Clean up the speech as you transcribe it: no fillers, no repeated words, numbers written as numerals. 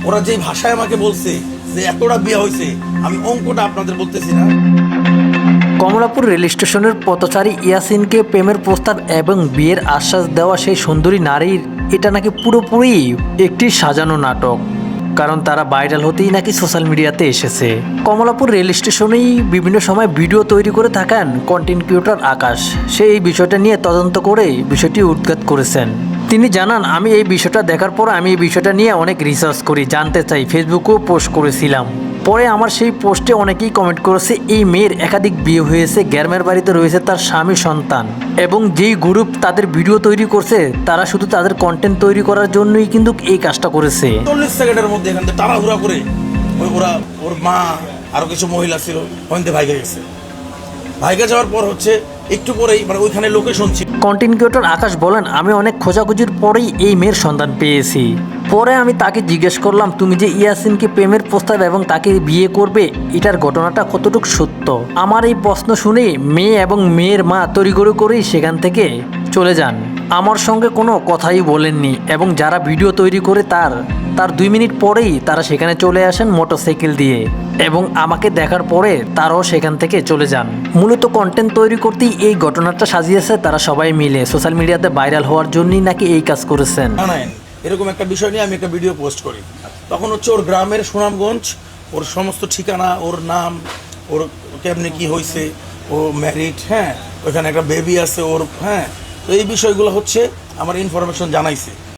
ওরা যে ভাষায় আমাকে বলছে যে এতটা বিয়ে হয়েছে, আমি অঙ্কটা আপনাদের বলতেছি না। কমলাপুর রেল স্টেশনের পথচারী ইয়াসিনকে প্রেমের প্রস্তাব এবং বিয়ের আশ্বাস দেওয়া সেই সুন্দরী নারীর এটা নাকি পুরোপুরি একটি সাজানো নাটক, কারণ তারা ভাইরাল হতেই নাকি সোশ্যাল মিডিয়াতে এসেছে। কমলাপুর রেল স্টেশনেই বিভিন্ন সময় ভিডিও তৈরি করে থাকেন কন্টেন্ট ক্রিয়েটর আকাশ। সে এই বিষয়টা নিয়ে তদন্ত করে বিষয়টি উদ্ঘাট করেছেন। তিনি জানান, আমি এই বিষয়টা দেখার পর আমি এই বিষয়টা নিয়ে অনেক রিসার্চ করি, জানতে চাই, ফেসবুকেও পোস্ট করেছিলাম। পরে আমার সেই পোস্টে অনেকেই কমেন্ট করেছে এই মেয়ের একাধিক বিয়ে হয়েছে, গ্রামের বাড়িতে রয়েছে তার স্বামী সন্তান, এবং যেই গ্রুপ তাদের ভিডিও তৈরি করছে তারা শুধু তাদের কন্টেন্ট তৈরি করার জন্যই কিন্তু এই কাজটা করেছে। 40 সেকেন্ডের মধ্যে এখান থেকে তাড়াহুড়া করে ওর মা আরো কিছু মহিলা ছিল ওখান থেকে ভাইগে গেছে। ভাইগে যাওয়ার পর হচ্ছে একটু পরেই মানে ওইখানে লোকেশন ছিল। কন্টেন্ট ক্রিয়েটর আকাশ বলেন, আমি অনেক খোঁজাখুঁজির পরেই এই মেয়ের সন্ধান পেয়েছি। পরে আমি তাকে জিজ্ঞেস করলাম, তুমি যে ইয়াসিনকে প্রেমের প্রস্তাব এবং তাকে বিয়ে করবে, এটার ঘটনাটা কতটুকু সত্য? আমার এই প্রশ্ন শুনে মেয়ে এবং মেয়ের মা তড়িঘড়ি করেই সেখান থেকে চলে যান। আমার সঙ্গে কোনো কথাই বলেননি, এবং যারা ভিডিও তৈরি করে তার 2 মিনিট পরেই তারা সেখানে চলে আসেন মোটরসাইকেল দিয়ে, এবং আমাকে দেখার পরে তারাও সেখান থেকে চলে যান। মূলত কন্টেন্ট তৈরি করতেই এই ঘটনাটা সাজিয়েছে তারা সবাই মিলে, সোশ্যাল মিডিয়াতে ভাইরাল হওয়ার জন্যই নাকি এই কাজ করেছেন। এরকম একটা বিষয় নিয়ে আমি একটা ভিডিও পোস্ট করি। তখন হচ্ছে ওর গ্রামের সুনামগঞ্জ, ওর সমস্ত ঠিকানা, ওর নাম, ওর কেমনে কি হয়েছে, ও ম্যারিড, হ্যাঁ, ওইখানে একটা বেবি আছে ওর, হ্যাঁ। তো এই বিষয়গুলো হচ্ছে আমার ইনফরমেশন জানাইছে।